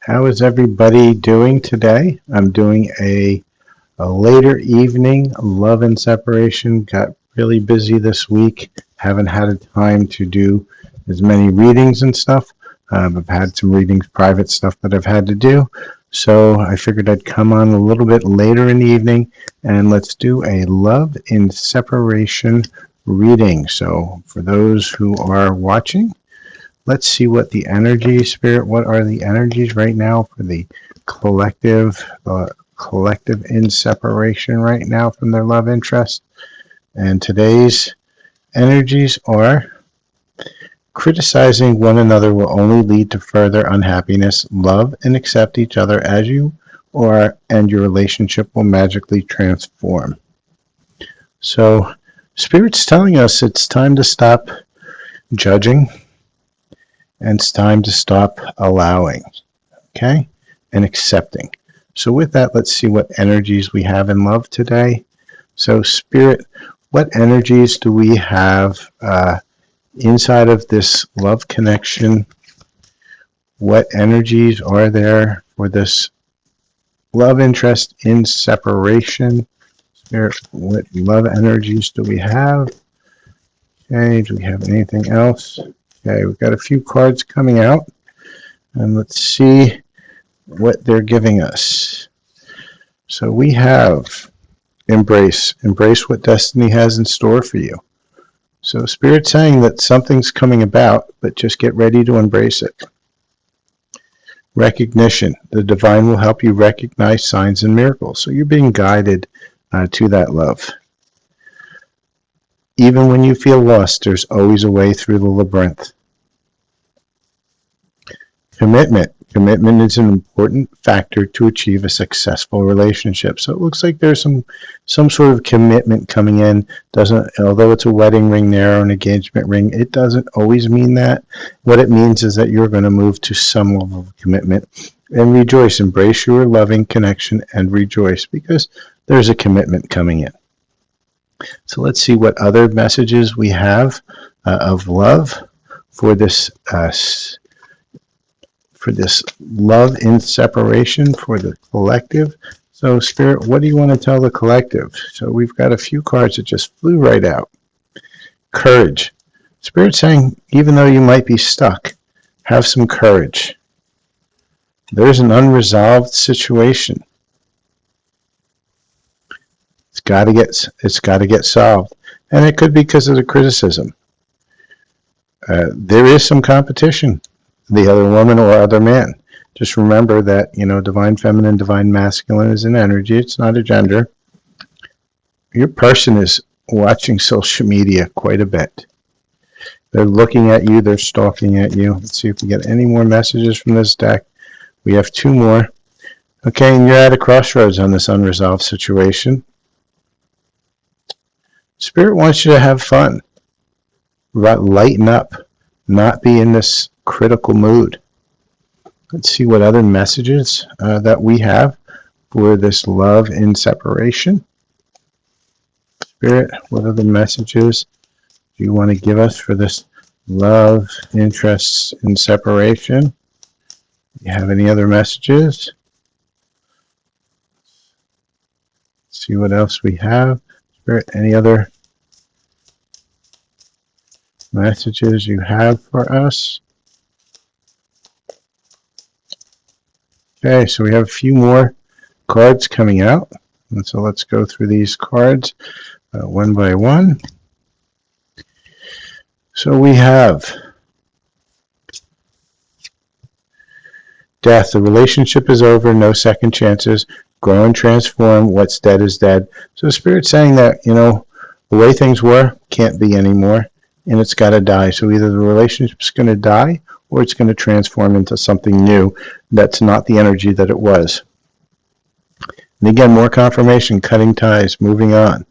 How is everybody doing today? I'm doing a later evening love and separation. Got really busy this week. Haven't had time to do as many readings and stuff. I've had some readings, private stuff that I've had to do. So I figured I'd come on a little bit later in the evening and let's do a love and separation reading. So for those who are watching, let's see what the energy, Spirit, what are the energies right now for the collective, collective in separation right now from their love interest. And today's energies are: criticizing one another will only lead to further unhappiness. Love and accept each other as you are, and your relationship will magically transform. So, Spirit's telling us it's time to stop judging, and it's time to stop allowing, okay, and accepting. So with that, let's see what energies we have in love today. So Spirit, what energies do we have inside of this love connection? What energies are there for this love interest in separation? Spirit, what love energies do we have? Okay, do we have anything else? Okay, we've got a few cards coming out, and let's see what they're giving us. So we have embrace what destiny has in store for you. So Spirit's saying that something's coming about, but just get ready to embrace it. Recognition, the divine will help you recognize signs and miracles. So you're being guided to that love. Even when you feel lost, there's always a way through the labyrinth. Commitment. Commitment is an important factor to achieve a successful relationship. So it looks like there's some sort of commitment coming in. Although it's a wedding ring there or an engagement ring, it doesn't always mean that. What it means is that you're going to move to some level of commitment. And rejoice. Embrace your loving connection and rejoice because there's a commitment coming in. So let's see what other messages we have of love for this love in separation for the collective. So Spirit, what do you want to tell the collective? So we've got a few cards that just flew right out. Courage. Spirit saying, even though you might be stuck, have some courage. There's an unresolved situation. It's got to get solved, and it could be because of the criticism. There is some competition, the other woman or other man. Just remember that divine feminine, divine masculine is an energy. It's not a gender. Your person is watching social media quite a bit. They're looking at you. They're stalking at you. Let's see if we get any more messages from this deck. We have two more. Okay, and you're at a crossroads on this unresolved situation. Spirit wants you to have fun, lighten up, not be in this critical mood. Let's see what other messages that we have for this love in separation. Spirit, what other messages do you want to give us for this love, interest in separation? Do you have any other messages? Let's see what else we have. Spirit, any other messages you have for us? Okay, so we have a few more cards coming out. And so let's go through these cards one by one. So we have death. The relationship is over, no second chances. Grow and transform. What's dead is dead. So Spirit's saying that, the way things were can't be anymore, and it's got to die. So either the relationship's going to die or it's going to transform into something new that's not the energy that it was. And again, more confirmation, cutting ties, moving on.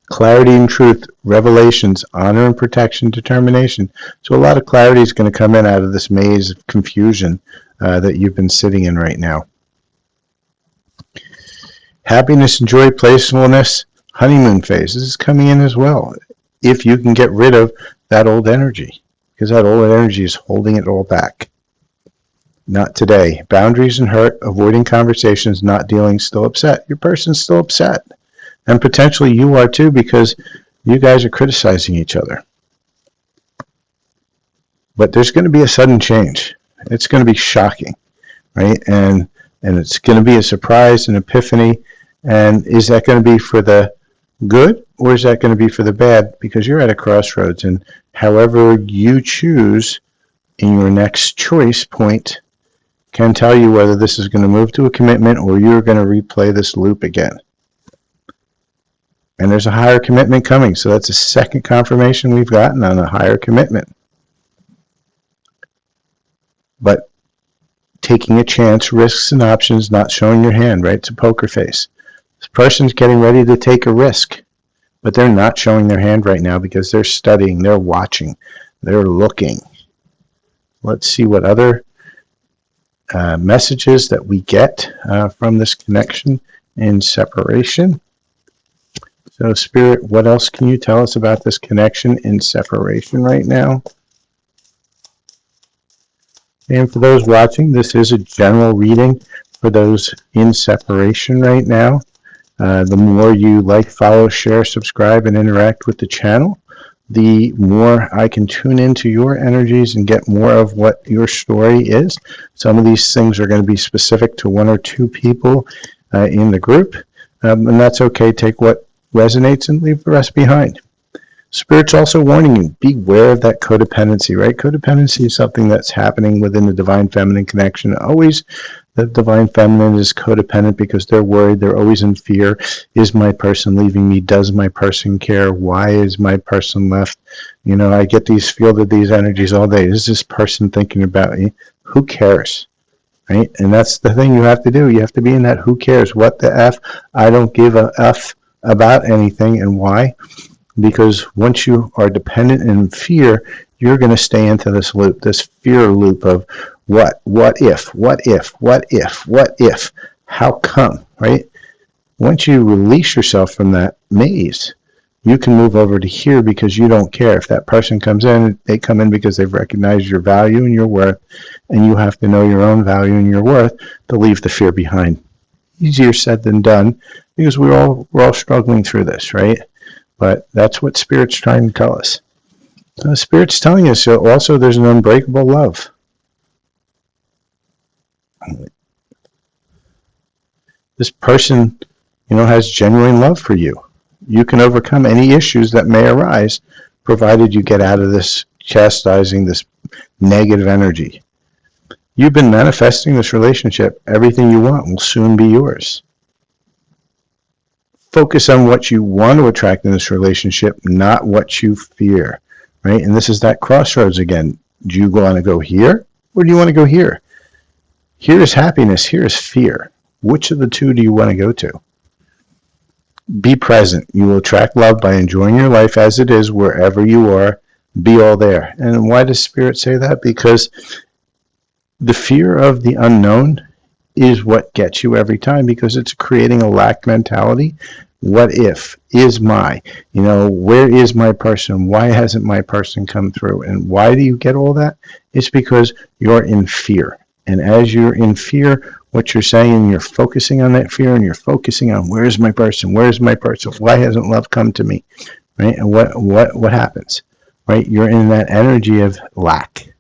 Clarity and truth, revelations, honor and protection, determination. So a lot of clarity is going to come in out of this maze of confusion that you've been sitting in right now. Happiness and joy, playfulness, honeymoon phase. This is coming in as well, if you can get rid of that old energy. because that old energy is holding it all back. Not today. Boundaries and hurt, avoiding conversations, not dealing, still upset. Your person's still upset. And potentially you are too, because you guys are criticizing each other. But there's going to be a sudden change. It's going to be shocking, right? And it's going to be a surprise, an epiphany. And is that going to be for the good, or is that going to be for the bad? Because you're at a crossroads, and however you choose in your next choice point can tell you whether this is going to move to a commitment or you're going to replay this loop again. And there's a higher commitment coming, so that's a second confirmation we've gotten on a higher commitment. But taking a chance, risks and options, not showing your hand, right? It's a poker face. This person's getting ready to take a risk, but they're not showing their hand right now because they're studying, they're watching, they're looking. Let's see what other messages that we get from this connection in separation. So, Spirit, what else can you tell us about this connection in separation right now? And for those watching, this is a general reading for those in separation right now. The more you like, follow, share, subscribe, and interact with the channel, the more I can tune into your energies and get more of what your story is. Some of these things are going to be specific to one or two people in the group, and that's okay. Take what resonates and leave the rest behind. Spirit's also warning you, beware of that codependency, right? Codependency is something that's happening within the Divine Feminine connection. Always the Divine Feminine is codependent because they're worried. They're always in fear. Is my person leaving me? Does my person care? Why is my person left? You know, I get feel these energies all day. Is this person thinking about me? Who cares? Right? And that's the thing you have to do. You have to be in that who cares? What the F? I don't give a F about anything. And why? Because once you are dependent in fear, you're going to stay into this loop, this fear loop of what if, how come, right? Once you release yourself from that maze, you can move over to here because you don't care. If that person comes in, they come in because they've recognized your value and your worth, and you have to know your own value and your worth to leave the fear behind. Easier said than done, because we're all struggling through this, right? But that's what Spirit's trying to tell us. Spirit's telling us also there's an unbreakable love. This person, has genuine love for you. You can overcome any issues that may arise, provided you get out of this chastising, this negative energy. You've been manifesting this relationship. Everything you want will soon be yours. Focus on what you want to attract in this relationship, not what you fear, right? And this is that crossroads again. Do you want to go here, or do you want to go here? Here is happiness, here is fear. Which of the two do you want to go to? Be present. You will attract love by enjoying your life as it is, wherever you are. Be all there. And why does Spirit say that? Because the fear of the unknown is what gets you every time, because it's creating a lack mentality. What if? Is my? Where is my person? Why hasn't my person come through? And why do you get all that? It's because you're in fear. And as you're in fear, what you're saying, you're focusing on that fear, and you're focusing on where's my person? Where's my person? Why hasn't love come to me? Right? And what happens? Right? You're in that energy of lack.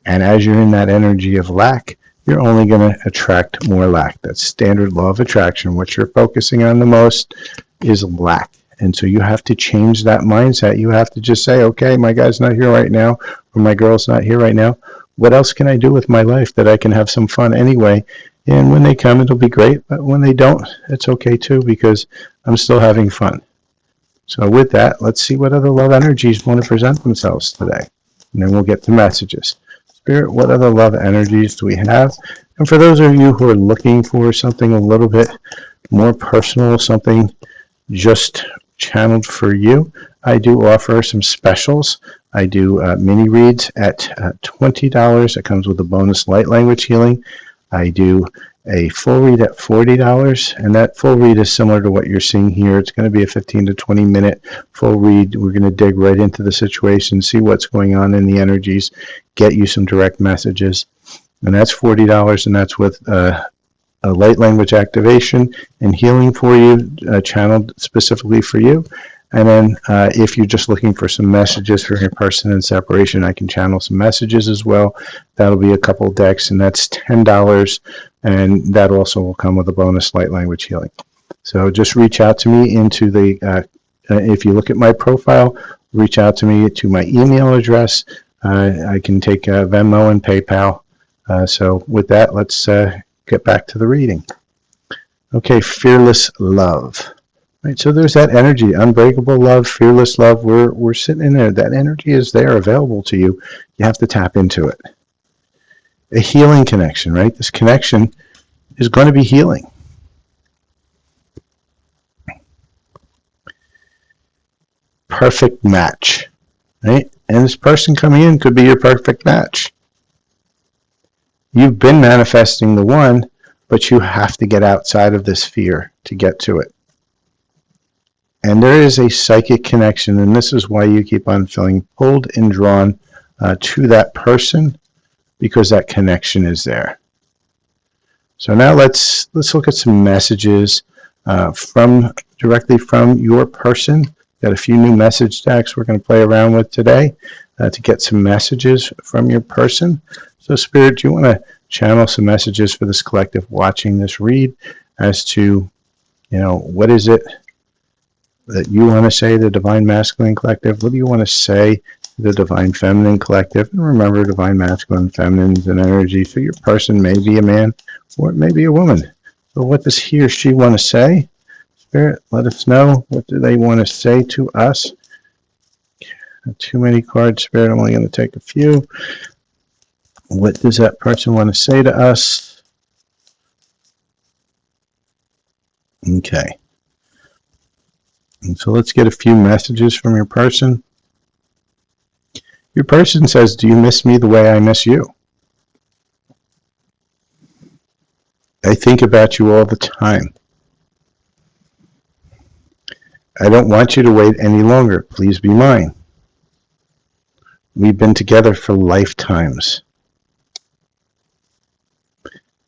And as you're in that energy of lack, you're only going to attract more lack. That's standard law of attraction. What you're focusing on the most is lack. And so you have to change that mindset. You have to just say, okay, my guy's not here right now, or my girl's not here right now. What else can I do with my life that I can have some fun anyway? And when they come, it'll be great. But when they don't, it's okay too, because I'm still having fun. So with that, let's see what other love energies want to present themselves today. And then we'll get to messages. Spirit, what other love energies do we have? And for those of you who are looking for something a little bit more personal, something just channeled for you, I do offer some specials. I do mini reads at $20. It comes with a bonus light language healing. I do a full read at $40, and that full read is similar to what you're seeing here. It's going to be a 15 to 20 minute full read. We're going to dig right into the situation, see what's going on in the energies, get you some direct messages, and that's $40, and that's with a light language activation and healing for you, channeled specifically for you. And then if you're just looking for some messages for your person in separation, I can channel some messages as well. That'll be a couple decks, and that's $10. And that also will come with a bonus light language healing. So just reach out to me into the, if you look at my profile, reach out to me to my email address. I can take Venmo and PayPal. So with that, let's get back to the reading. Okay, fearless love. Right, so there's that energy, unbreakable love, fearless love. We're sitting in there. That energy is there, available to you. You have to tap into it. A healing connection, right? This connection is going to be healing. Perfect match, right? And this person coming in could be your perfect match. You've been manifesting the one, but you have to get outside of this fear to get to it. And there is a psychic connection, and this is why you keep on feeling pulled and drawn to that person, because that connection is there. So now let's look at some messages directly from your person. Got a few new message decks we're going to play around with today to get some messages from your person. So Spirit, do you want to channel some messages for this collective watching this read as to, what is it that you want to say, the Divine Masculine Collective? What do you want to say to the Divine Feminine Collective? And remember, Divine Masculine, Feminine is an energy. So your person may be a man or it may be a woman. So what does he or she want to say? Spirit, let us know. What do they want to say to us? Not too many cards, Spirit. I'm only going to take a few. What does that person want to say to us? Okay. And so let's get a few messages from your person. Your person says, do you miss me the way I miss you? I think about you all the time. I don't want you to wait any longer. Please be mine. We've been together for lifetimes.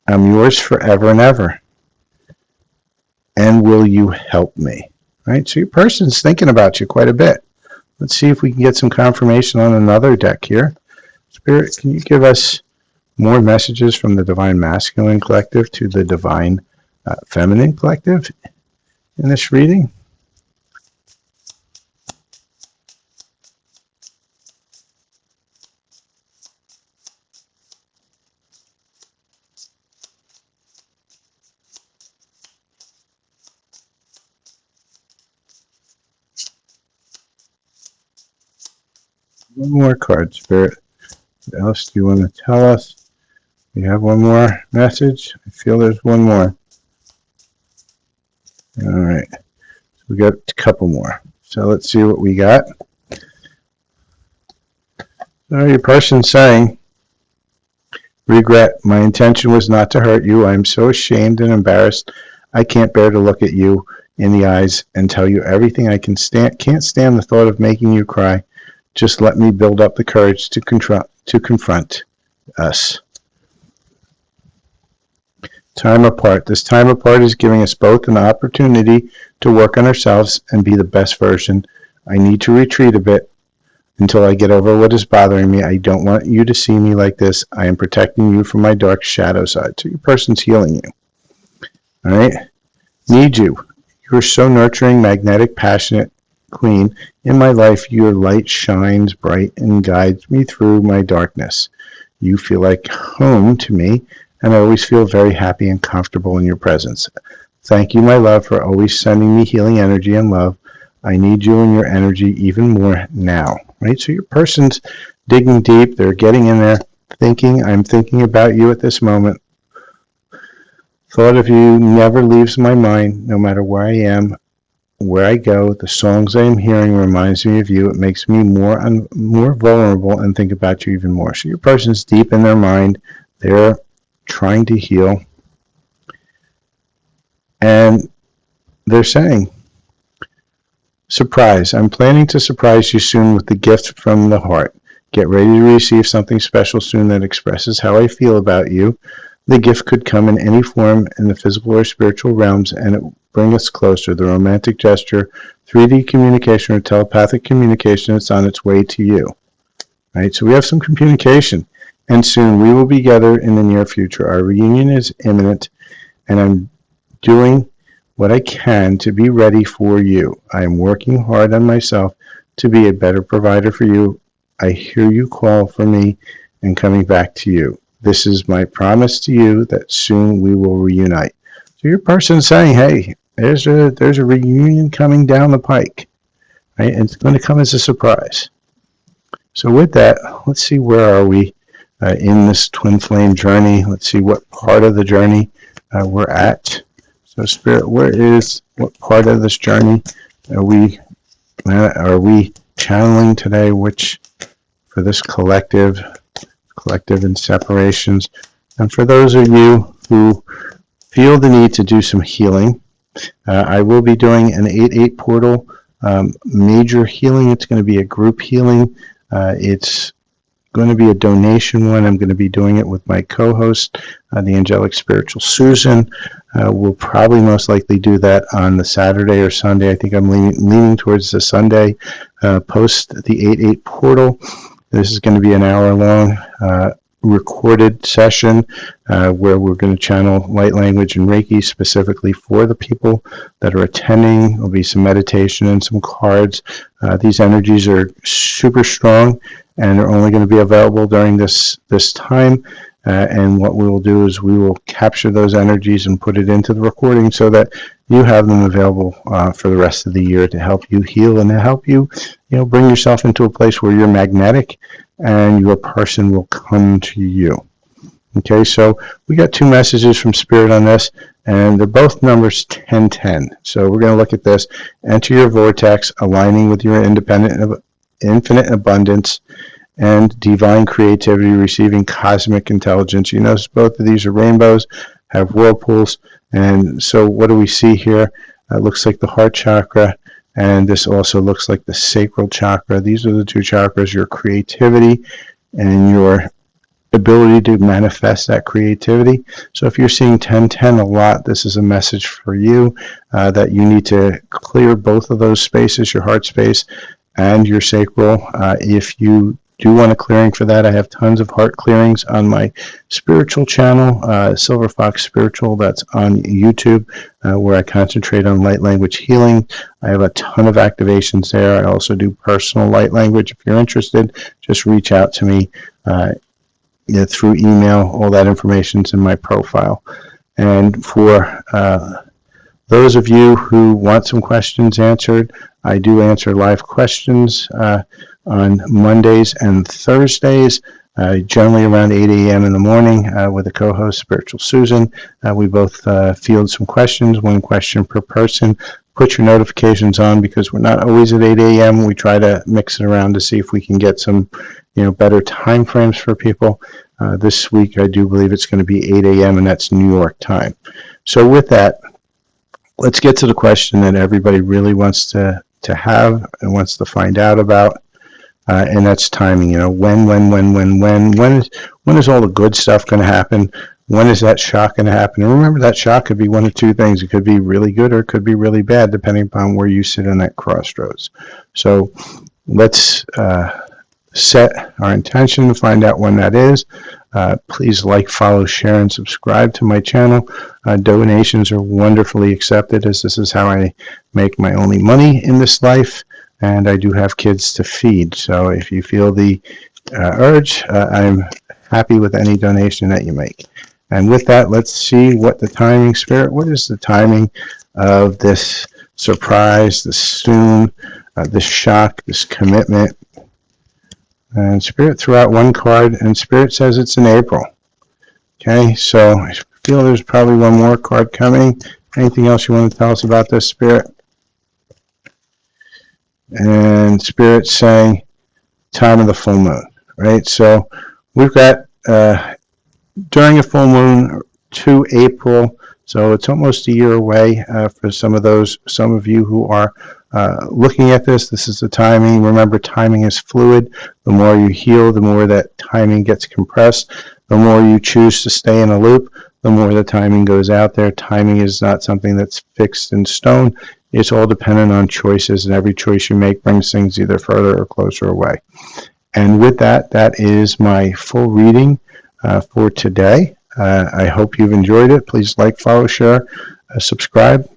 I'm yours forever and ever. And will you help me? Right? So your person's thinking about you quite a bit. Let's see if we can get some confirmation on another deck here. Spirit, can you give us more messages from the Divine Masculine Collective to the Divine Feminine Collective in this reading? One more card, Spirit. What else do you want to tell us? We have one more message. I feel there's one more. All right. So we got a couple more. So let's see what we got. So your person's saying, regret. My intention was not to hurt you. I am so ashamed and embarrassed. I can't bear to look at you in the eyes and tell you everything. I can't stand the thought of making you cry. Just let me build up the courage to confront us. Time apart. This time apart is giving us both an opportunity to work on ourselves and be the best version. I need to retreat a bit until I get over what is bothering me. I don't want you to see me like this. I am protecting you from my dark shadow side. So your person's healing you. All right? Need you. You're so nurturing, magnetic, passionate, Queen. In my life, your light shines bright and guides me through my darkness. You feel like home to me, and I always feel very happy and comfortable in your presence. Thank you, my love, for always sending me healing energy and love. I need you and your energy even more now. Right? So your person's digging deep. They're getting in there, I'm thinking about you at this moment. Thought of you never leaves my mind, no matter where I am, where I go. The songs I am hearing reminds me of you. It makes me more vulnerable and think about you even more. So your person's deep in their mind. They're trying to heal. And they're saying, surprise. I'm planning to surprise you soon with the gift from the heart. Get ready to receive something special soon that expresses how I feel about you. The gift could come in any form in the physical or spiritual realms, and it will bring us closer. The romantic gesture, 3D communication, or telepathic communication, it's on its way to you. Right? So we have some communication, and soon we will be together in the near future. Our reunion is imminent, and I'm doing what I can to be ready for you. I am working hard on myself to be a better provider for you. I hear you call for me and coming back to you. This is my promise to you that soon we will reunite. So your person's saying, hey, there's a reunion coming down the pike, right? And it's going to come as a surprise. So with that, let's see, where are we in this twin flame journey? Let's see what part of the journey we're at. So Spirit, what part of this journey are we channeling today? Which for this collective and separations, and for those of you who feel the need to do some healing, I will be doing an 8/8 portal major healing. It's going to be a group healing. It's going to be a donation one. I'm going to be doing it with my co-host, the angelic spiritual Susan. We'll probably most likely do that on the Saturday or Sunday. I think I'm leaning towards the Sunday post the 8/8 portal. This is going to be an hour-long recorded session where we're going to channel light language and Reiki specifically for the people that are attending. There'll be some meditation and some cards. These energies are super strong, and they're only going to be available during this time. And what we will do is we will capture those energies and put it into the recording so that you have them available for the rest of the year to help you heal and to help you, bring yourself into a place where you're magnetic and your person will come to you. Okay, so we got two messages from Spirit on this, and they're both numbers 1010. So we're going to look at this. Enter your vortex, aligning with your infinite abundance and divine creativity, receiving cosmic intelligence. You notice both of these are rainbows, have whirlpools. And so what do we see here? It looks like the heart chakra, and this also looks like the sacral chakra. These are the two chakras, your creativity and your ability to manifest that creativity. So if you're seeing 1010 a lot, this is a message for you that you need to clear both of those spaces, your heart space and your sacral. If you do want a clearing for that, I have tons of heart clearings on my spiritual channel, Silver Fox Spiritual, that's on YouTube, where I concentrate on light language healing. I have a ton of activations there. I also do personal light language. If you're interested, just reach out to me through email. All that information's in my profile. And for those of you who want some questions answered, I do answer live questions on Mondays and Thursdays, generally around 8 a.m. in the morning with a co-host, Spiritual Susan. We both field some questions, one question per person. Put your notifications on because we're not always at 8 a.m. We try to mix it around to see if we can get some better time frames for people. This week, I do believe it's going to be 8 a.m., and that's New York time. So with that, let's get to the question that everybody really wants to have and wants to find out about, and that's timing. When is all the good stuff going to happen? When is that shock going to happen? And remember, that shock could be one of two things. It could be really good or it could be really bad, depending upon where you sit in that crossroads. So let's set our intention to find out when that is. Please like, follow, share, and subscribe to my channel. Donations are wonderfully accepted, as this is how I make my only money in this life, and I do have kids to feed. So if you feel the urge, I'm happy with any donation that you make. And with that, let's see what the timing, Spirit, what is the timing of this surprise, this soon, this shock, this commitment? And Spirit threw out one card, and Spirit says it's in April. Okay, so I feel there's probably one more card coming. Anything else you want to tell us about this, Spirit? And Spirit saying time of the full moon, right? So we've got during a full moon to April So it's almost a year away for some of you who are looking at this. This is the timing. Remember, timing is fluid. The more you heal, the more that timing gets compressed. The more you choose to stay in a loop, the more the timing goes out there. Timing is not something that's fixed in stone. It's all dependent on choices, and every choice you make brings things either further or closer away. And with that, that is my full reading for today. I hope you've enjoyed it. Please like, follow, share, subscribe,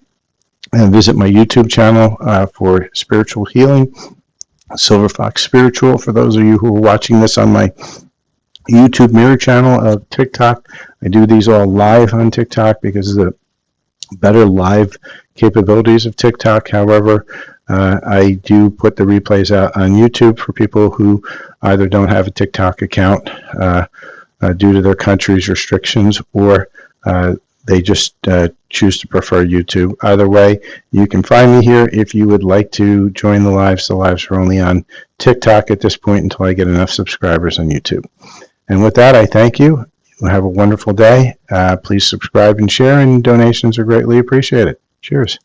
and visit my YouTube channel for spiritual healing, Silver Fox Spiritual. For those of you who are watching this on my YouTube mirror channel of TikTok, I do these all live on TikTok because of the better live capabilities of TikTok. However, I do put the replays out on YouTube for people who either don't have a TikTok account due to their country's restrictions, or they just choose to prefer YouTube. Either way, you can find me here if you would like to join the lives. The lives are only on TikTok at this point until I get enough subscribers on YouTube. And with that, I thank you. Have a wonderful day. Please subscribe and share, and donations are greatly appreciated. Cheers.